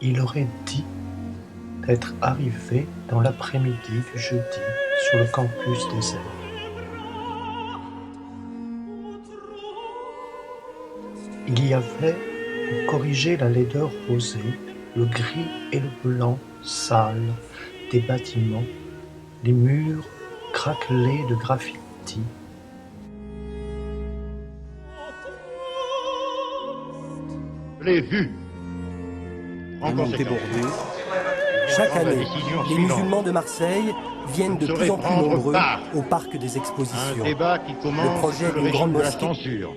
Il aurait dit être arrivé dans l'après-midi du jeudi sur le campus désert. Il y avait, pour corriger la laideur rosée, le gris et le blanc sale des bâtiments, les murs craquelés de graffiti. Je l'ai vu. En conséquence, débordé. Chaque année, les musulmans de Marseille viennent de plus en plus nombreux au parc des expositions. un débat qui commence Le projet sous le d'une grande régime de la mosquée. censure,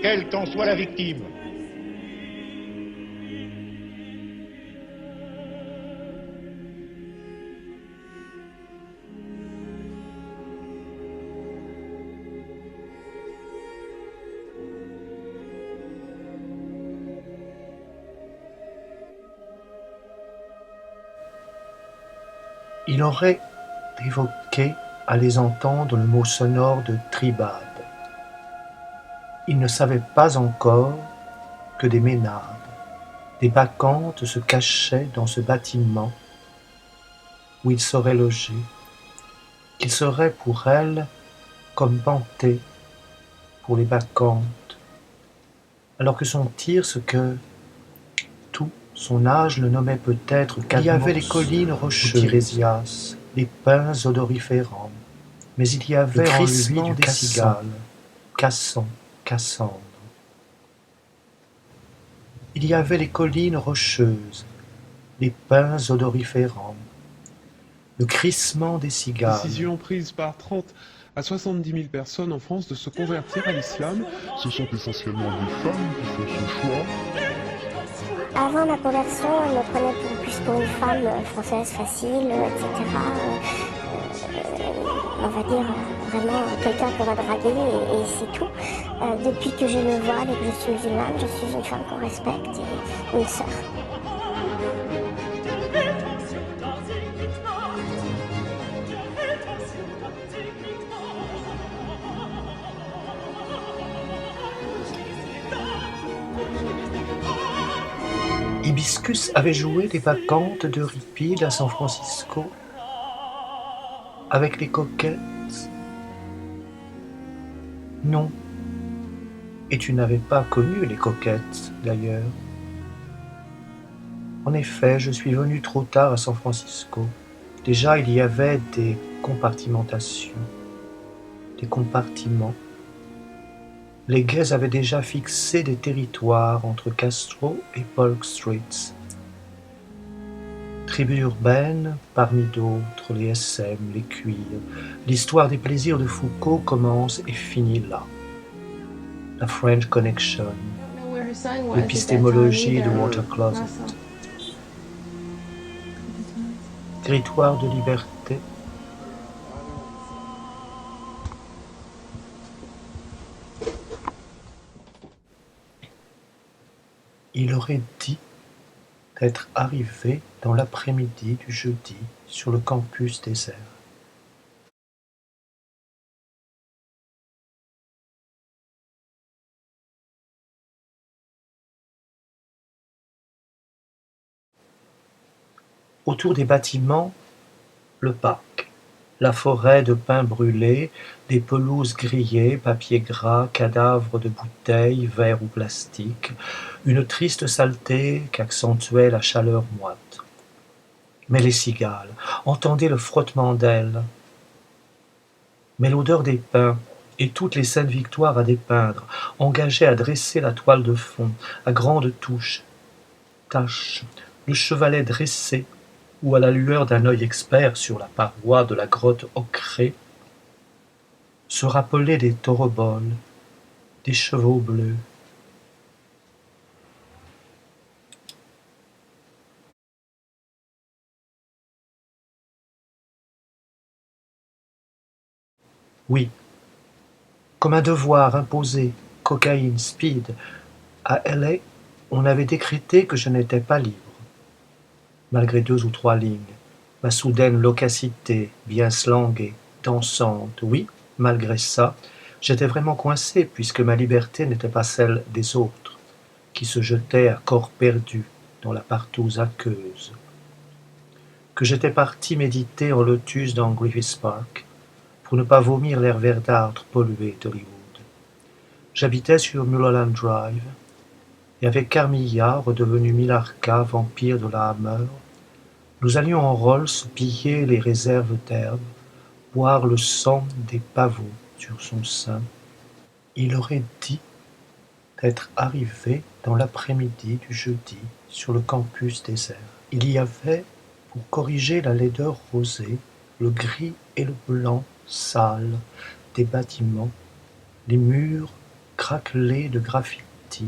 quelle qu'en soit la victime. Il aurait évoqué à les entendre le mot sonore de tribade. Il ne savait pas encore que des ménades, des bacchantes se cachaient dans ce bâtiment où il serait logé, qu'il serait pour elles comme Panthée pour les bacchantes, alors que son tir, ce que tout son âge le nommait peut-être Cadmos. Il y avait les collines rocheuses, les pins odoriférants, mais il y avait en lui du cigale, Cassan, Cassandre. Il y avait les collines rocheuses, les pins odoriférants, le crissement des cigales. Décision prise par 30 à 70 000 personnes en France de se convertir à l'islam. Ce sont essentiellement des femmes qui font ce choix. Avant ma conversion, elle me prenait plus pour une femme française facile, etc. On va dire vraiment quelqu'un qu'on va draguer et c'est tout. Depuis que je le voile et que je suis musulmane, je suis une femme qu'on respecte et une sœur. Hibiscus avait joué les bacchantes d'Euripide à San Francisco avec les coquettes. Non. Et tu n'avais pas connu les coquettes, d'ailleurs. En effet, je suis venu trop tard à San Francisco. Déjà, il y avait des compartimentations, des compartiments. Les gays avaient déjà fixé des territoires entre Castro et Polk Streets. Tribus urbaines, parmi d'autres, les SM, les cuirs. L'histoire des plaisirs de Foucault commence et finit là. La French Connection, l'épistémologie de Water Closet. Territoire de liberté. Il aurait dit être arrivé dans l'après-midi du jeudi sur le campus désert. Autour des bâtiments, le parc, la forêt de pins brûlés, des pelouses grillées, papier gras, cadavres de bouteilles, verre ou plastique, une triste saleté qu'accentuait la chaleur moite. Mais les cigales, entendez le frottement d'ailes. Mais l'odeur des pins et toutes les saintes victoires à dépeindre, engagées à dresser la toile de fond, à grandes taches, le chevalet dressé, ou à la lueur d'un œil expert sur la paroi de la grotte ocrée, se rappelaient des tauroboles, des chevaux bleus. Oui, comme un devoir imposé, cocaïne, speed, à LA, on avait décrété que je n'étais pas libre. Malgré 2 ou 3 lignes, ma soudaine loquacité, bien slanguée, dansante, oui, malgré ça, j'étais vraiment coincé puisque ma liberté n'était pas celle des autres, qui se jetaient à corps perdu dans la partouze aqueuse, que j'étais parti méditer en lotus dans Griffith Park, pour ne pas vomir l'air verdâtre pollué d'Hollywood. J'habitais sur Mulholland Drive, et avec Carmilla, redevenu Milarca, vampire de la Hammer, nous allions en Rolls piller les réserves d'herbes, boire le sang des pavots sur son sein. Il aurait dit d'être arrivé dans l'après-midi du jeudi sur le campus désert. Il y avait, pour corriger la laideur rosée, le gris et le blanc sale des bâtiments, les murs craquelés de graffitis.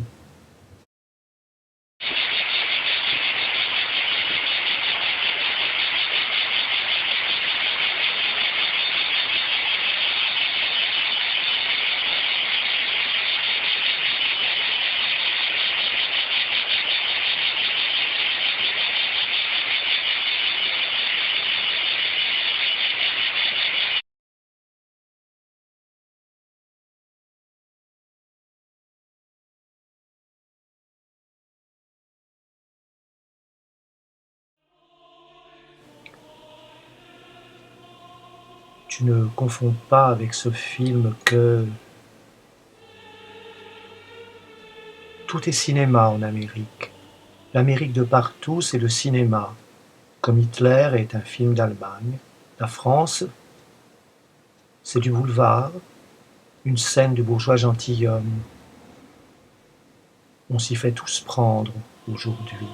Tu ne confonds pas avec ce film que tout est cinéma en Amérique. L'Amérique de partout, c'est le cinéma. Comme Hitler est un film d'Allemagne, la France, c'est du boulevard, une scène de bourgeois gentilhomme. On s'y fait tous prendre aujourd'hui.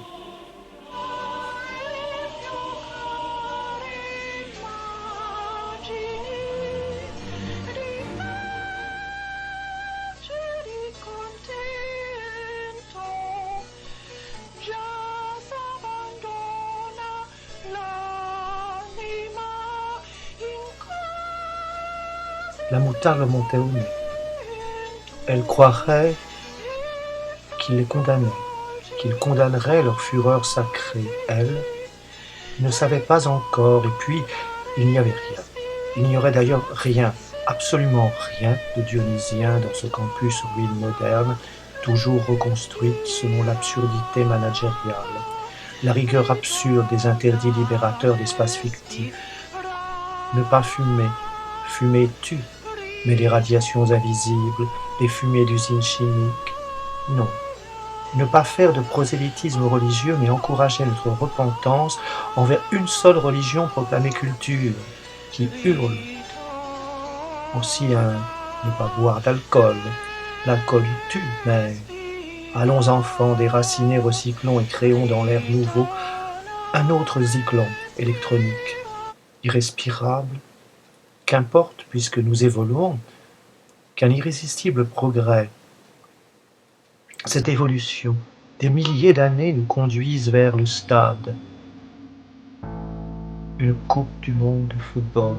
La moutarde leur montait au nez. Elle croirait qu'il les condamnait, qu'il condamnerait leur fureur sacrée. Elle ne savait pas encore, et puis il n'y avait rien. Il n'y aurait d'ailleurs rien, absolument rien de dionysien dans ce campus ruine moderne, toujours reconstruite selon l'absurdité managériale, la rigueur absurde des interdits libérateurs d'espaces fictifs. Ne pas fumer, fumer tue, mais les radiations invisibles, les fumées d'usines chimiques, non. Ne pas faire de prosélytisme religieux, mais encourager notre repentance envers une seule religion proclamée culture, qui hurle. Aussi ne pas boire d'alcool. L'alcool tue, mais allons enfants, déracinés, recyclons et créons dans l'air nouveau un autre zyklon électronique, irrespirable. Qu'importe, puisque nous évoluons, qu'un irrésistible progrès, cette évolution, des milliers d'années nous conduisent vers le stade. Une coupe du monde de football.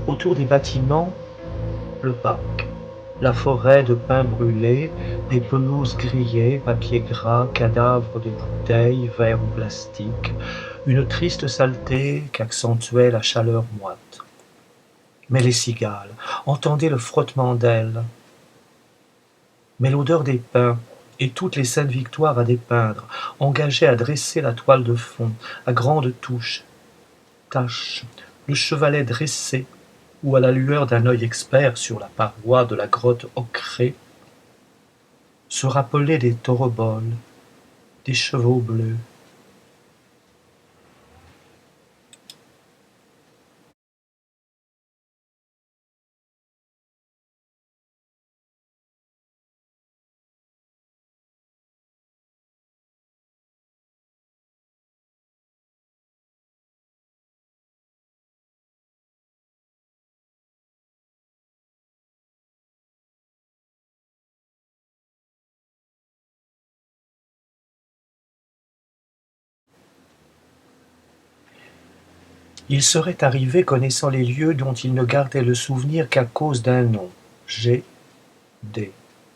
Autour des bâtiments, le parc, la forêt de pins brûlés, des pelouses grillées, papier gras, cadavres de bouteilles, verres ou plastique, une triste saleté qu'accentuait la chaleur moite. Mais les cigales, entendez le frottement d'ailes. Mais l'odeur des pins et toutes les saines victoires à dépeindre, engagées à dresser la toile de fond, à grandes touches, taches, le chevalet dressé, ou à la lueur d'un œil expert sur la paroi de la grotte ocrée, se rappelaient des tauroboles, des chevaux bleus. Il serait arrivé connaissant les lieux dont il ne gardait le souvenir qu'à cause d'un nom, G, D,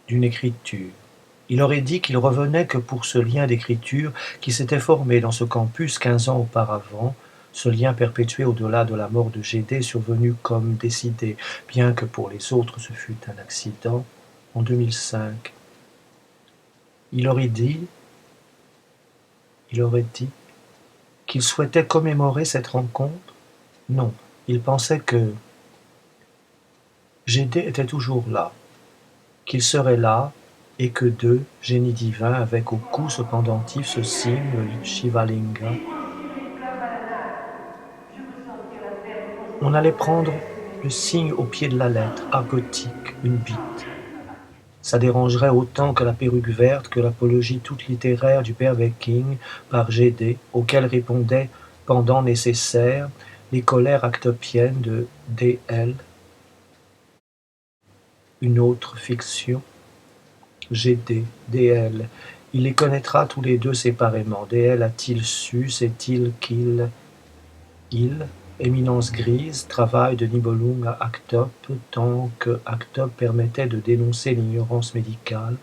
d'une écriture, Il aurait dit qu'il revenait que pour ce lien d'écriture qui s'était formé dans ce campus 15 ans auparavant, ce lien perpétué au-delà de la mort de Gédé survenu comme décidé, bien que pour les autres ce fût un accident, en 2005. Il aurait dit qu'il souhaitait commémorer cette rencontre. Non, il pensait que Gédé était toujours là, qu'il serait là, et que deux génies divins avec au cou ce pendentif, ce signe, le Shivalinga. On allait prendre le signe au pied de la lettre, argotique, une bite. Ça dérangerait autant que la perruque verte, que l'apologie toute littéraire du père Becking par Gédé, auquel répondait, pendant nécessaire, les colères actopiennes de D.L. Une autre fiction. Gédé, D.L. Il les connaîtra tous les deux séparément. D.L. a-t-il su, sait-il qu'il... Il, éminence grise, travail de Nibelung à Actop, tant que Actop permettait de dénoncer l'ignorance médicale,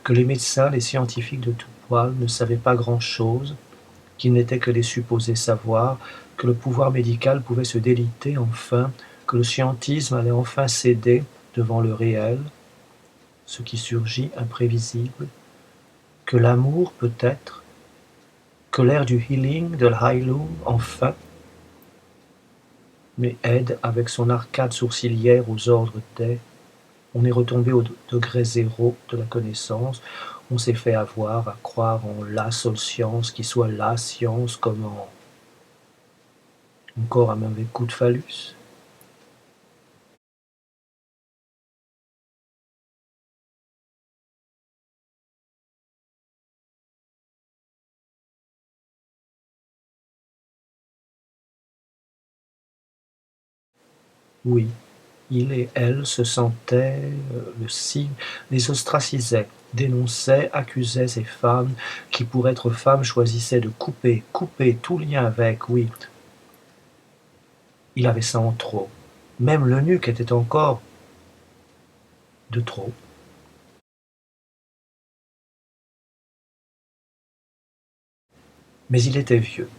que les médecins, les scientifiques de tout poil ne savaient pas grand-chose, qu'ils n'étaient que des supposés savoirs, que le pouvoir médical pouvait se déliter enfin, que le scientisme allait enfin céder devant le réel, ce qui surgit imprévisible, que l'amour peut-être, que l'ère du healing, de l'heilung, enfin, mais Ed, avec son arcade sourcilière aux ordres des, on est retombé au degré zéro de la connaissance, on s'est fait avoir à croire en la seule science qui soit la science, comme en... Encore un mauvais coup de phallus. Oui, il et elle se sentaient, le signe, les ostracisaient, dénonçaient, accusaient ces femmes qui, pour être femmes, choisissaient de couper tout lien avec, oui. Il avait ça en trop. Même l'eunuque était encore de trop. Mais il était vieux.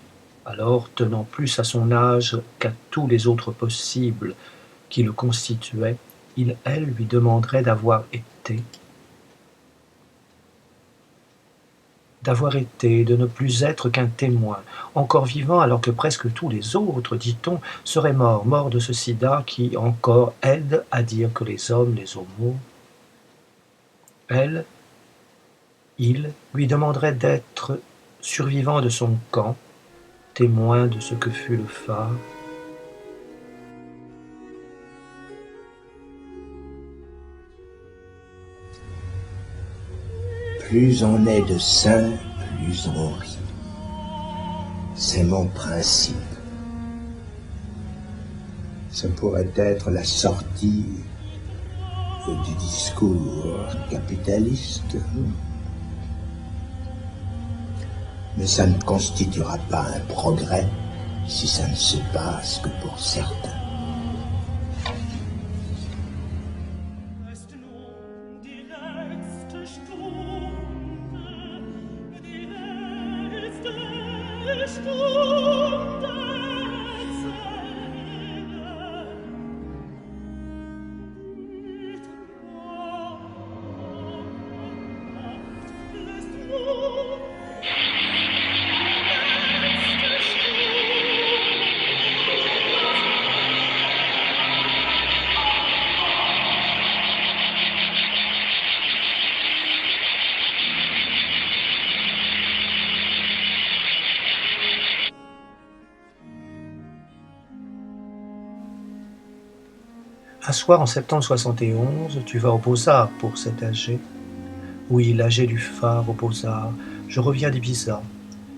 Alors, tenant plus à son âge qu'à tous les autres possibles qui le constituaient, elle lui demanderait d'avoir été, de ne plus être qu'un témoin, encore vivant alors que presque tous les autres, dit-on, seraient morts de ce sida qui encore aide à dire que les hommes, les homos. Il lui demanderait d'être survivant de son camp, témoin de ce que fut le phare. Plus on est de saints, plus on rit. C'est mon principe. Ça pourrait être la sortie du discours capitaliste, mais ça ne constituera pas un progrès si ça ne se passe que pour certains. Un soir en septembre 71, tu vas aux Beaux-Arts pour cet AG. Oui, l'AG du phare aux Beaux-Arts. Je reviens d'Ibiza.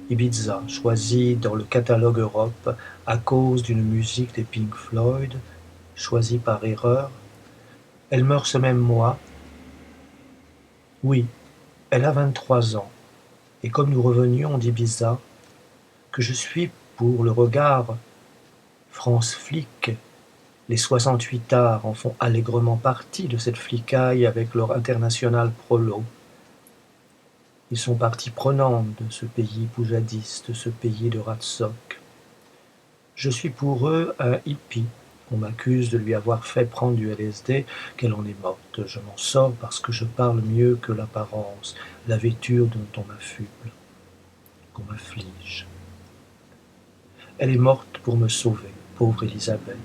Ibiza, choisi dans le catalogue Europe à cause d'une musique des Pink Floyd, choisie par erreur. Elle meurt ce même mois. Oui, elle a 23 ans. Et comme nous revenions d'Ibiza, que je suis pour le regard France Flic, les 68 arts en font allègrement partie de cette flicaille avec leur international prolo. Ils sont partie prenante de ce pays poujadiste, de ce pays de Ratsock. Je suis pour eux un hippie. On m'accuse de lui avoir fait prendre du LSD, qu'elle en est morte. Je m'en sors parce que je parle mieux que l'apparence, la vêture dont on m'affuble, qu'on m'afflige. Elle est morte pour me sauver, pauvre Élisabeth.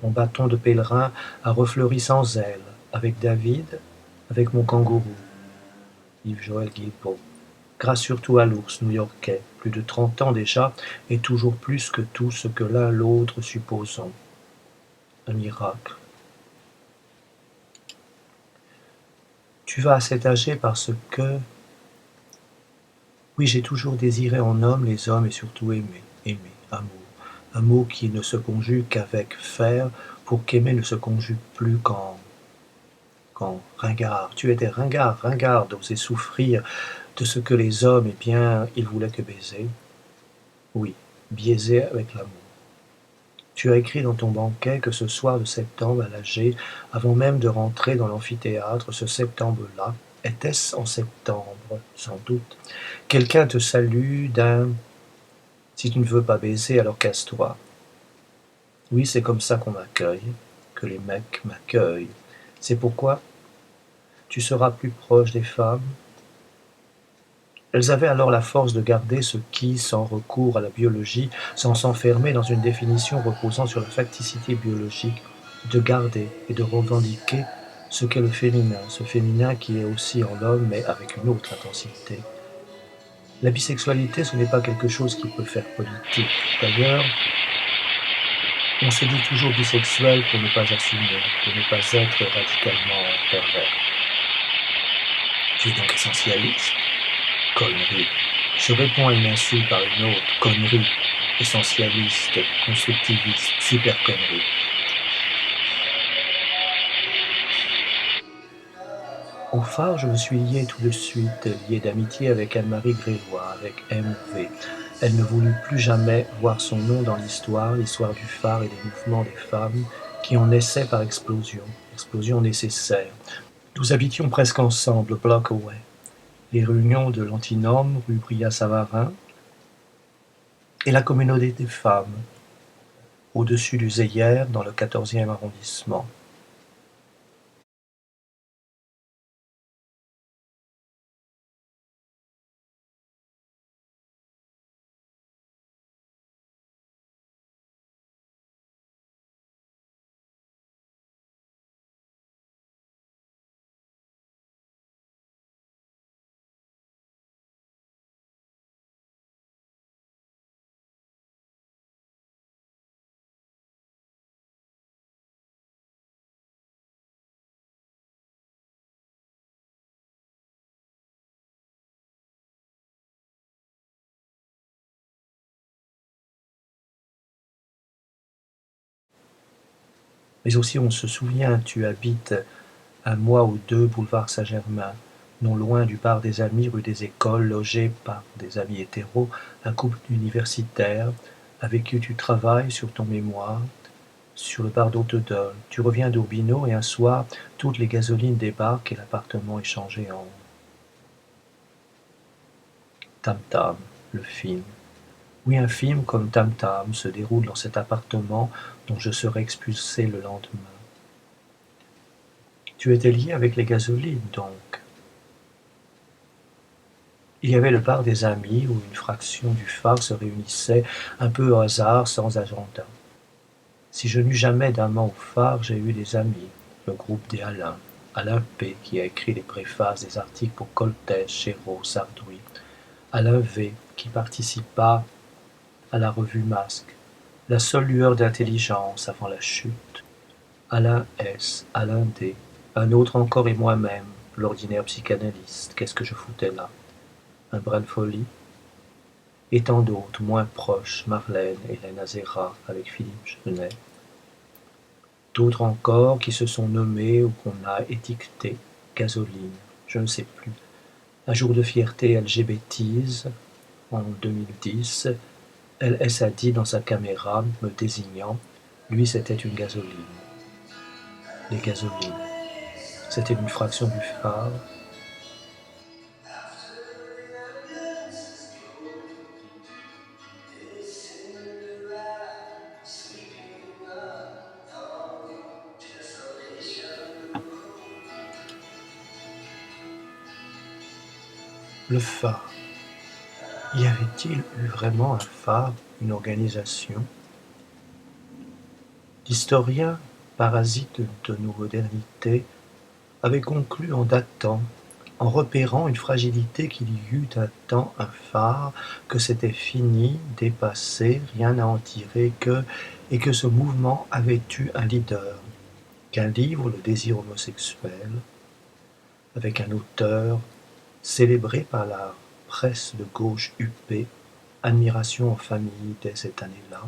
Mon bâton de pèlerin a refleuri sans elle, avec David, avec mon kangourou. Yves-Joël Guilbeault. Grâce surtout à l'ours new-yorkais, plus de 30 ans déjà, et toujours plus que tout ce que l'un l'autre supposons. Un miracle. Tu vas à cet âgé parce que... Oui, j'ai toujours désiré en homme les hommes et surtout aimer, amour. Un mot qui ne se conjugue qu'avec faire, pour qu'aimer ne se conjugue plus qu'en ringard. Tu étais ringard d'oser souffrir de ce que les hommes, eh bien, ils voulaient que baiser. Oui, biaiser avec l'amour. Tu as écrit dans ton banquet que ce soir de septembre à l'âgé, avant même de rentrer dans l'amphithéâtre, ce septembre-là, était-ce en septembre, sans doute, quelqu'un te salue d'un « si tu ne veux pas baiser, alors casse-toi ». Oui, c'est comme ça qu'on m'accueille, que les mecs m'accueillent. C'est pourquoi tu seras plus proche des femmes. Elles avaient alors la force de garder ce qui, sans recours à la biologie, sans s'enfermer dans une définition reposant sur la facticité biologique, de garder et de revendiquer ce qu'est le féminin, ce féminin qui est aussi en l'homme, mais avec une autre intensité. La bisexualité, ce n'est pas quelque chose qui peut faire politique. D'ailleurs, on se dit toujours bisexuel pour ne pas assumer, pour ne pas être radicalement pervers. Tu es donc essentialiste? Connerie. Je réponds à une insulte par une autre. Connerie. Essentialiste, constructiviste, super connerie. Au phare, je me suis lié tout de suite, lié d'amitié avec Anne-Marie Grévois, avec M.V. Elle ne voulut plus jamais voir son nom dans l'histoire du phare et des mouvements des femmes qui en naissaient par explosion nécessaire. Nous habitions presque ensemble, block away. Les réunions de l'Antinome, rue Brillat-Savarin, et la communauté des femmes, au-dessus du Zeyer, dans le 14e arrondissement. Mais aussi on se souvient, tu habites un mois ou deux boulevard Saint-Germain, non loin du bar des Amis, rue des Écoles, logé par des amis hétéros, un couple universitaire, avec qui tu travailles sur ton mémoire, sur le bar d'Haute-Dole. Tu reviens d'Urbino et un soir, toutes les gasolines débarquent et l'appartement est changé en Tam Tam, le film. Oui, un film comme Tam Tam se déroule dans cet appartement dont je serai expulsé le lendemain. Tu étais lié avec les gasolines, donc. Il y avait le bar des Amis où une fraction du phare se réunissait un peu au hasard, sans agenda. Si je n'eus jamais d'amant au phare, j'ai eu des amis, le groupe des Alain P. qui a écrit les préfaces des articles pour Coltès, Chéreau, Sardouille, Alain V. qui participa à la revue Masque, la seule lueur d'intelligence avant la chute, Alain S., Alain D., un autre encore et moi-même, l'ordinaire psychanalyste, qu'est-ce que je foutais là? Un brin de folie? Et tant d'autres, moins proches, Marlène, Hélène Azera, avec Philippe Genet. D'autres encore qui se sont nommés ou qu'on a étiquetés, gasoline, je ne sais plus. Un jour de fierté LGBTise, en 2010, LS a dit dans sa caméra, me désignant, lui c'était une gasoline. Les gasolines. C'était une fraction du phare. Le phare. Y avait-il eu vraiment un phare, une organisation? L'historien, parasite de nos modernités, avait conclu en datant, en repérant une fragilité qu'il y eut un temps un phare, que c'était fini, dépassé, rien à en tirer et que ce mouvement avait eu un leader, qu'un livre, le désir homosexuel, avec un auteur célébré par la presse de gauche huppée, admiration en famille dès cette année-là,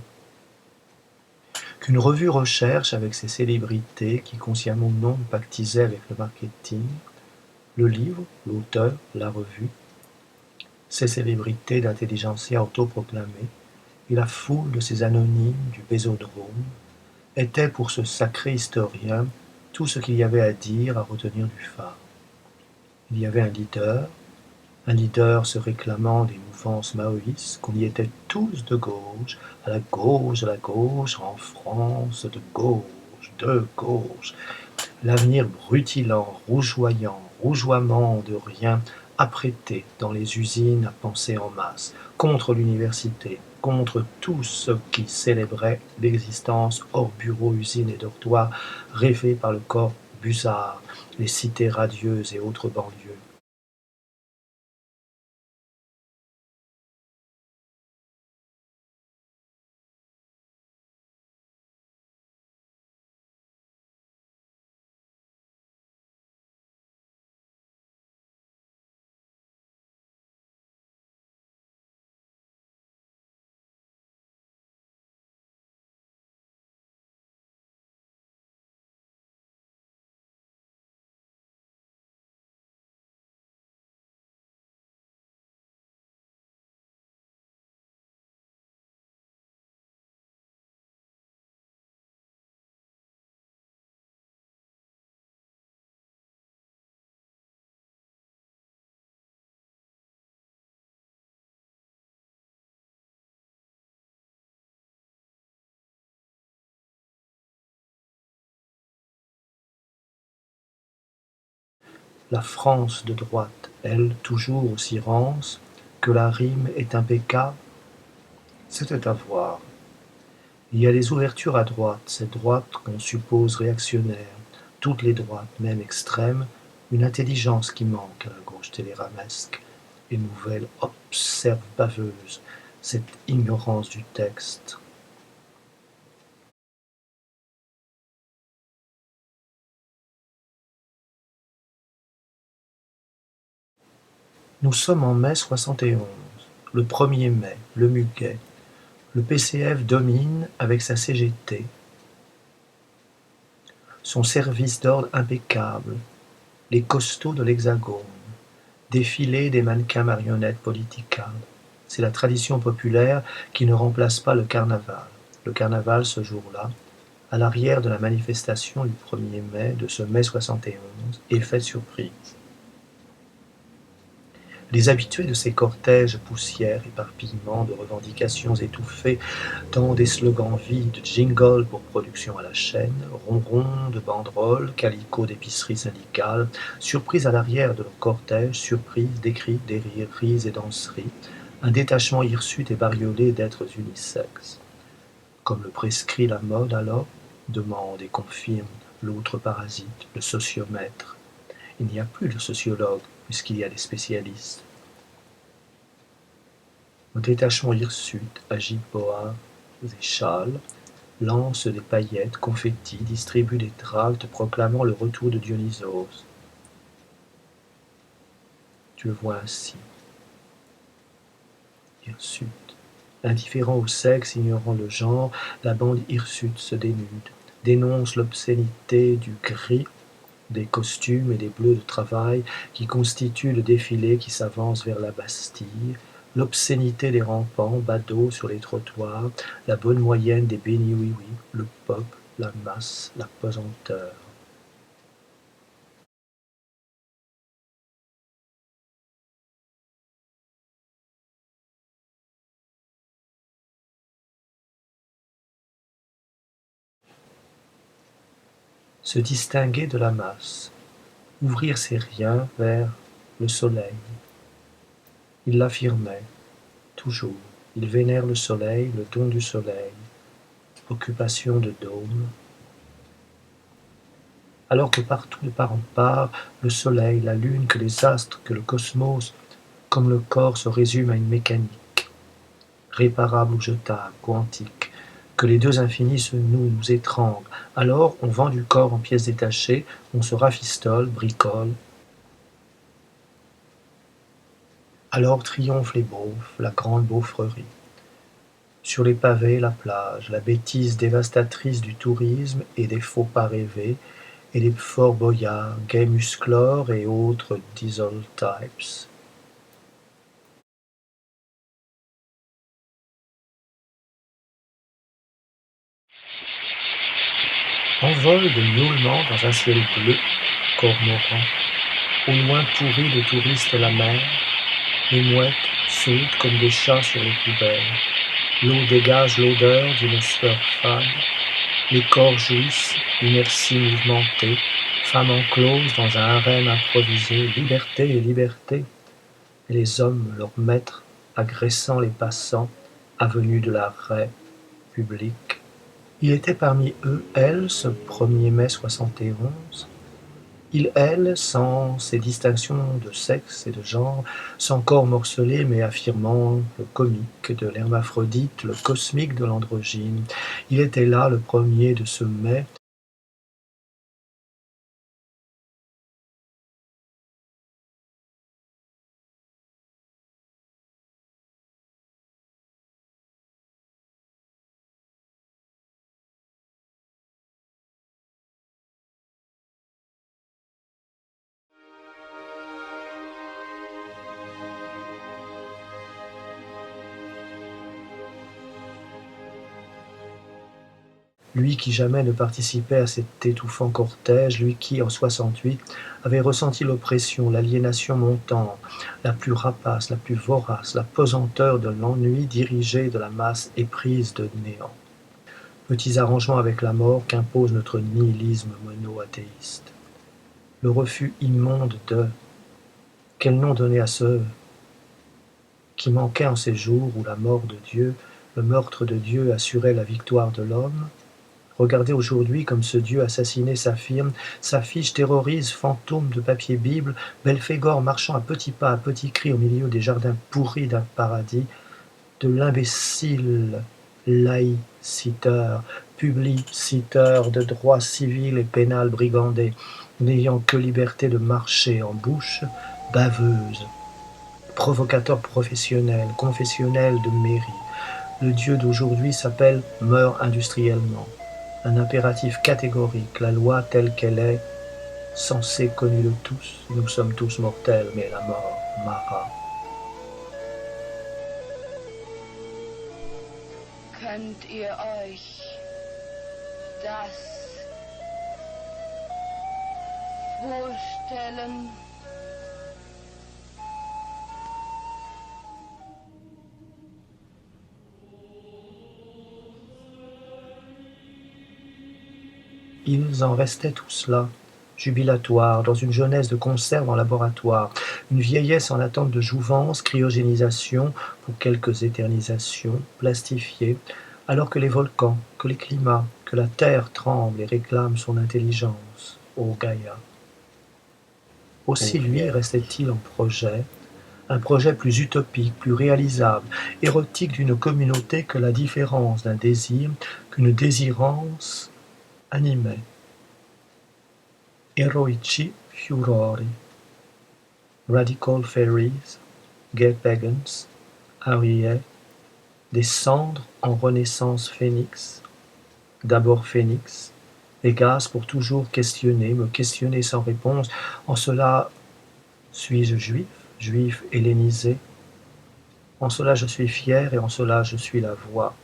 qu'une revue recherche avec ses célébrités qui consciemment ou non pactisaient avec le marketing, le livre, l'auteur, la revue, ces célébrités d'intelligentsia autoproclamée et la foule de ces anonymes du bésodrome étaient pour ce sacré historien tout ce qu'il y avait à dire, à retenir du phare. Il y avait un leader se réclamant des mouvances maoïstes, qu'on y était tous de gauche, à la gauche, en France, de gauche, l'avenir brutilant, rougeoyant, rougeoiement de rien, apprêté dans les usines à penser en masse, contre l'université, contre tous ceux qui célébraient l'existence hors bureau, usine et dortoir, rêvée par le corps busard, les cités radieuses et autres banlieues. La France de droite, elle, toujours aussi rance, que la rime est impeccable, c'était à voir. Il y a des ouvertures à droite, cette droite qu'on suppose réactionnaire, toutes les droites, même extrêmes, une intelligence qui manque à la gauche téléramesque, et nouvelle observe-baveuse, cette ignorance du texte. Nous sommes en mai 71, le 1er mai, le muguet. Le PCF domine avec sa CGT, son service d'ordre impeccable, les costauds de l'Hexagone, défilé des mannequins marionnettes politicables. C'est la tradition populaire qui ne remplace pas le carnaval. Le carnaval, ce jour-là, à l'arrière de la manifestation du 1er mai, de ce mai 71, effet de surprise. Les habitués de ces cortèges poussières, éparpillement de revendications étouffées dans des slogans vides, jingles pour production à la chaîne, ronrons de banderoles, calicots d'épicerie syndicale, surprise à l'arrière de leur cortège, surprise, des cris, des rires, rises et danseries, un détachement hirsute et bariolé d'êtres unisexes. Comme le prescrit la mode alors, demande et confirme l'autre parasite, le sociomètre. Il n'y a plus de sociologue, puisqu'il y a des spécialistes. Un détachement hirsute agite boas et châles, lance des paillettes, confettis, distribue des tracts proclamant le retour de Dionysos. Tu le vois ainsi. Hirsute. Indifférent au sexe, ignorant le genre, la bande hirsute se dénude, dénonce l'obscénité du gris des costumes et des bleus de travail qui constituent le défilé qui s'avance vers la Bastille, l'obscénité des rampants, badauds sur les trottoirs, la bonne moyenne des bénis-oui-oui, le peuple, la masse, la pesanteur. Se distinguer de la masse, ouvrir ses riens vers le soleil. Il l'affirmait, toujours. Il vénère le soleil, le don du soleil. Occupation de dôme. Alors que partout de part en part, le soleil, la lune, que les astres, que le cosmos, comme le corps se résume à une mécanique, réparable ou jetable, quantique, que les deux infinis se nouent, nous étranglent. Alors on vend du corps en pièces détachées, on se rafistole, bricole. Alors triomphent les beaufs, la grande beaufrerie. Sur les pavés, la plage, la bêtise dévastatrice du tourisme et des faux pas rêvés, et les forts boyards, gays musclores et autres diesel types. Envol de miaulements dans un ciel bleu, cormoran, au loin pourri de touristes la mer, les mouettes sautent comme des chats sur les poubelles, l'eau dégage l'odeur d'une sueur fade, les corps jouissent, inertie mouvementée, femmes encloses dans un harem improvisé, liberté et liberté, et les hommes, leurs maîtres, agressant les passants, avenue de la République. Il était parmi eux, elle, ce 1er mai 71. Il, elle, sans ces distinctions de sexe et de genre, sans corps morcelé, mais affirmant le comique de l'hermaphrodite, le cosmique de l'androgyne. Il était là, le 1er de ce mai. Lui qui jamais ne participait à cet étouffant cortège, lui qui, en 68, avait ressenti l'oppression, l'aliénation montant, la plus rapace, la plus vorace, la pesanteur de l'ennui dirigé de la masse éprise de néant. Petits arrangements avec la mort qu'impose notre nihilisme mono-athéiste. Le refus immonde de... Quel nom donner à ce qui manquait en ces jours où la mort de Dieu, le meurtre de Dieu assurait la victoire de l'homme? Regardez aujourd'hui comme ce Dieu assassiné s'affirme, s'affiche, terrorise, fantôme de papier Bible, Belphégor marchant à petits pas, à petits cris au milieu des jardins pourris d'un paradis, de l'imbécile laïciteur, publiciteur de droits civils et pénal brigandés, n'ayant que liberté de marcher en bouche baveuse, provocateur professionnel, confessionnel de mairie. Le Dieu d'aujourd'hui s'appelle « meurt industriellement ». Un impératif catégorique, la loi telle qu'elle est, censée connue de tous. Nous sommes tous mortels, mais la mort, Mara. Könnt ihr euch das vorstellen? Ils en restaient tous là, jubilatoires, dans une jeunesse de conserve en laboratoire, une vieillesse en attente de jouvence, cryogénisation pour quelques éternisations, plastifiées, alors que les volcans, que les climats, que la terre tremble et réclame son intelligence, ô Gaïa. Aussi lui restait-il en projet, un projet plus utopique, plus réalisable, érotique d'une communauté que la différence d'un désir, qu'une désirance animait. Eroici furori, radical fairies, gay pagans, ariés, des cendres en renaissance phénix, d'abord phénix, Pégase pour toujours questionner, me questionner sans réponse, en cela suis-je juif, juif hellénisé, en cela je suis fier et en cela je suis la voix.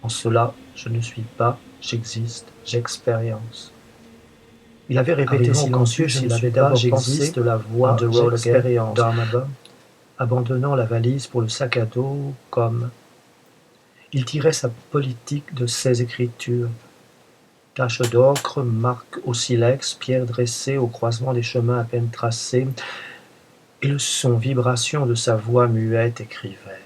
En cela, je ne suis pas, j'existe, j'expérience. Il avait répété silencieux s'il avait d'abord pensé de la voix de l'expérience, abandonnant la valise pour le sac à dos comme... Il tirait sa politique de ses écritures, Taches d'ocre, marques au silex, pierres dressées au croisement des chemins à peine tracés, et le son vibration de sa voix muette écrivait.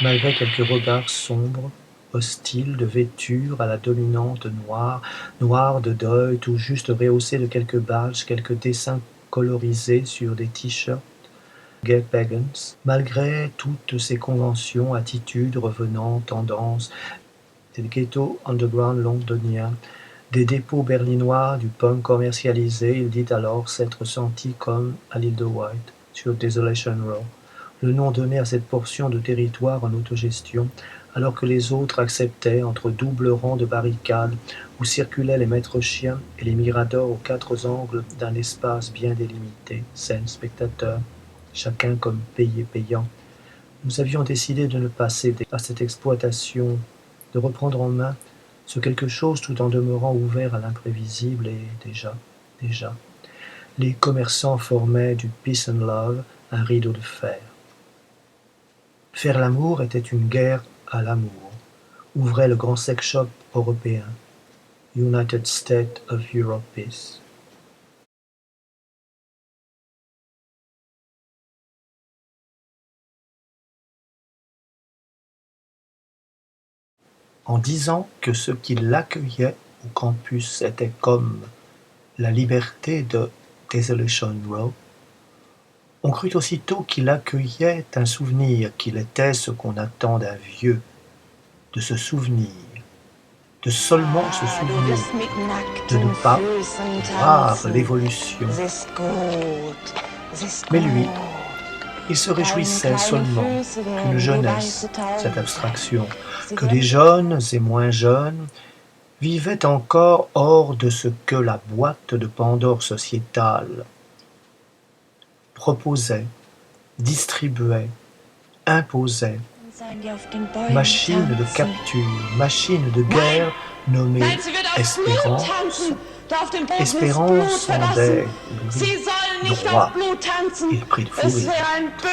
Malgré quelques regards sombres, hostiles, de vêture à la dominante noire, noire de deuil, tout juste rehaussée de quelques badges, quelques dessins colorisés sur des t-shirts, gay pagans, malgré toutes ces conventions, attitudes, revenants, tendances, des ghettos underground londoniens, des dépôts berlinois, du punk commercialisé, il dit alors s'être senti comme à l'île de Wight, sur Desolation Row, le nom donné à cette portion de territoire en autogestion, alors que les autres acceptaient, entre double rang de barricades, où circulaient les maîtres chiens et les miradors aux quatre angles d'un espace bien délimité, scène spectateurs, chacun comme payé-payant. Nous avions décidé de ne pas céder à cette exploitation, de reprendre en main ce quelque chose tout en demeurant ouvert à l'imprévisible et déjà, les commerçants formaient du peace and love un rideau de fer. Faire l'amour était une guerre à l'amour, ouvrait le grand sex shop européen, United States of Europes. En disant que ce qui l'accueillait au campus était comme la liberté de Desolation Row, on crut aussitôt qu'il accueillait un souvenir, qu'il était ce qu'on attend d'un vieux, de se souvenir, de seulement se souvenir, de ne pas voir l'évolution. Mais lui, il se réjouissait seulement qu'une jeunesse, cette abstraction, que des jeunes et moins jeunes vivaient encore hors de ce que la boîte de Pandore sociétale proposait, distribuait, imposait, machine de capture, machine de guerre nommée Espérance. Espérance sondait droit. Il prit de fou rire. 3.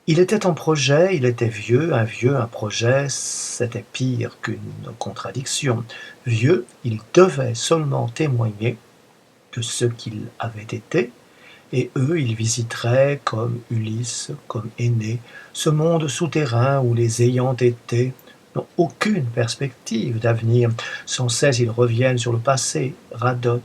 Il était en projet, il était vieux, un projet, c'était pire qu'une contradiction. Vieux, il devait seulement témoigner de ce qu'il avait été, et eux, ils visiteraient, comme Ulysse, comme Énée, ce monde souterrain où les ayant été n'ont aucune perspective d'avenir. Sans cesse, ils reviennent sur le passé, radotent.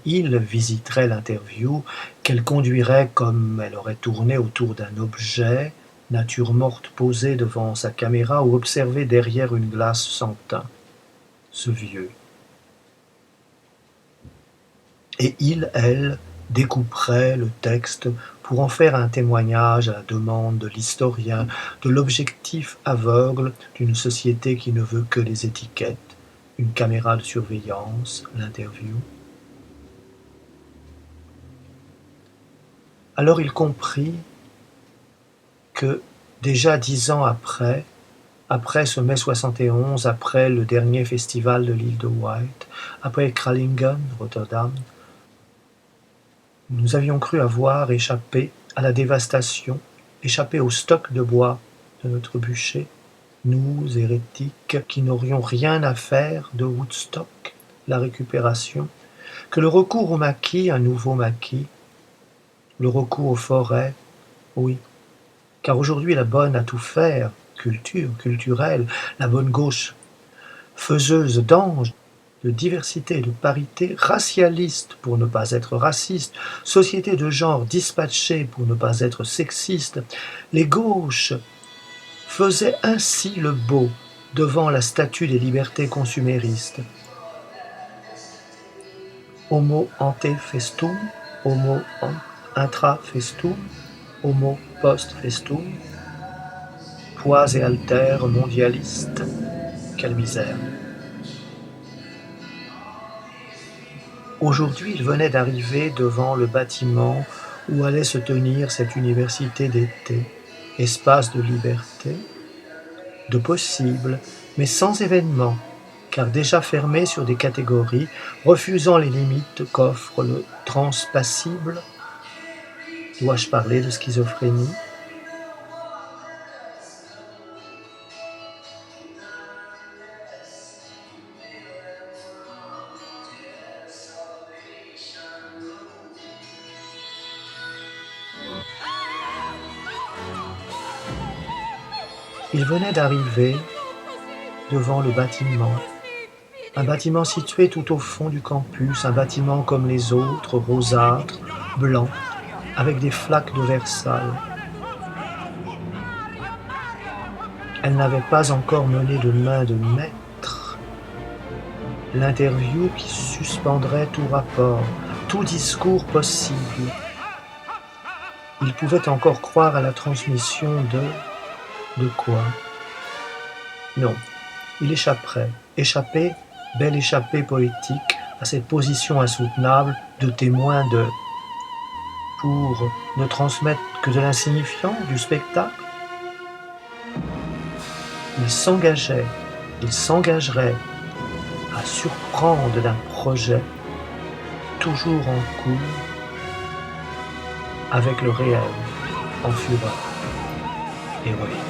Il visiterait l'interview, qu'elle conduirait comme elle aurait tourné autour d'un objet, nature morte posée devant sa caméra ou observée derrière une glace sans teint. Ce vieux. Et elle, découperait le texte pour en faire un témoignage à la demande de l'historien, de l'objectif aveugle d'une société qui ne veut que les étiquettes, une caméra de surveillance, l'interview. Alors il comprit que déjà 10 ans après ce mai 71, après le dernier festival de l'île de Wight, après Kralingen, Rotterdam, nous avions cru avoir échappé à la dévastation, échapper au stock de bois de notre bûcher, nous, hérétiques, qui n'aurions rien à faire de Woodstock, la récupération, que le recours au maquis, un nouveau maquis, le recours aux forêts, oui, car aujourd'hui la bonne à tout faire, culture, culturelle, la bonne gauche, faiseuse d'anges, de diversité, de parité, racialiste pour ne pas être raciste, société de genre dispatchée pour ne pas être sexiste, les gauches faisaient ainsi le beau devant la statue des libertés consuméristes. Homo ante festum, homo intra festum, homo post festum, poids et haltères mondialistes, quelle misère. Aujourd'hui, il venait d'arriver devant le bâtiment où allait se tenir cette université d'été, espace de liberté, de possible, mais sans événement, car déjà fermé sur des catégories, refusant les limites qu'offre le transpassible. Dois-je parler de schizophrénie ? Il venait d'arriver devant le bâtiment, un bâtiment situé tout au fond du campus, un bâtiment comme les autres, rosâtre, blanc, avec des flaques de Versailles. Elle n'avait pas encore mené de main de maître l'interview qui suspendrait tout rapport, tout discours possible. Il pouvait encore croire à la transmission de quoi ? Non, il échapperait, échapper, belle échappée poétique, à cette position insoutenable de témoin de... pour ne transmettre que de l'insignifiant, du spectacle. Il s'engagerait à surprendre d'un projet toujours en cours avec le réel en fureur héroïque.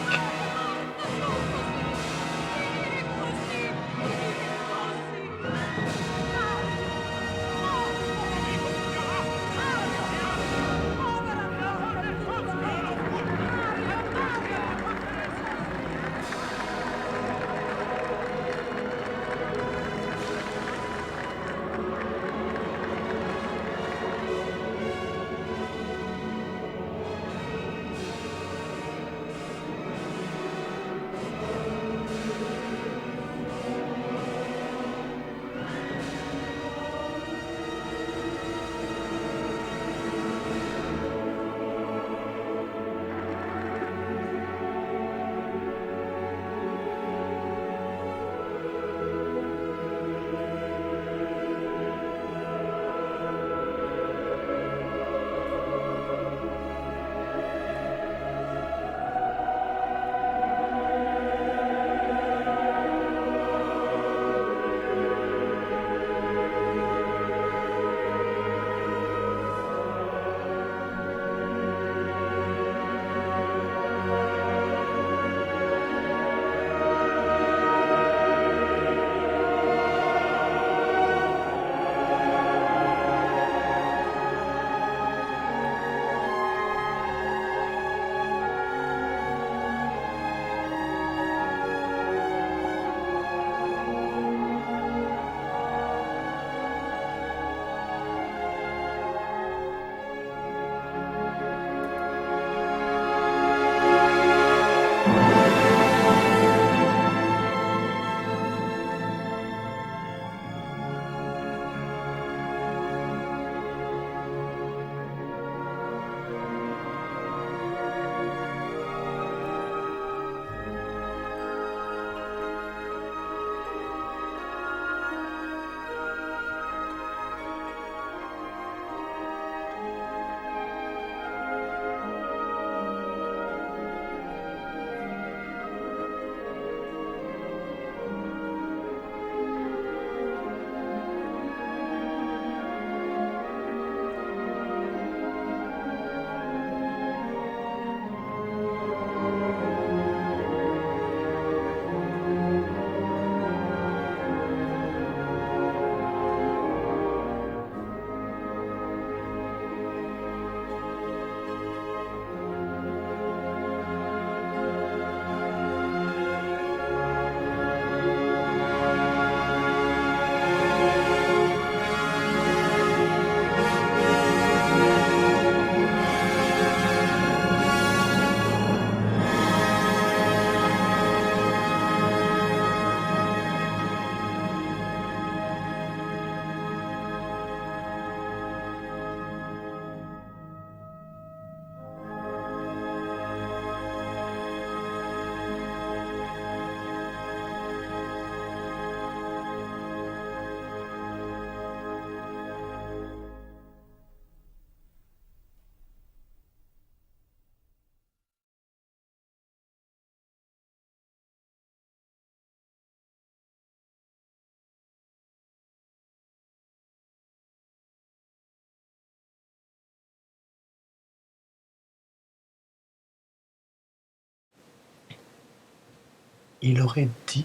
Il aurait dit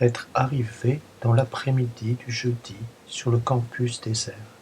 d'être arrivé dans l'après-midi du jeudi sur le campus désert.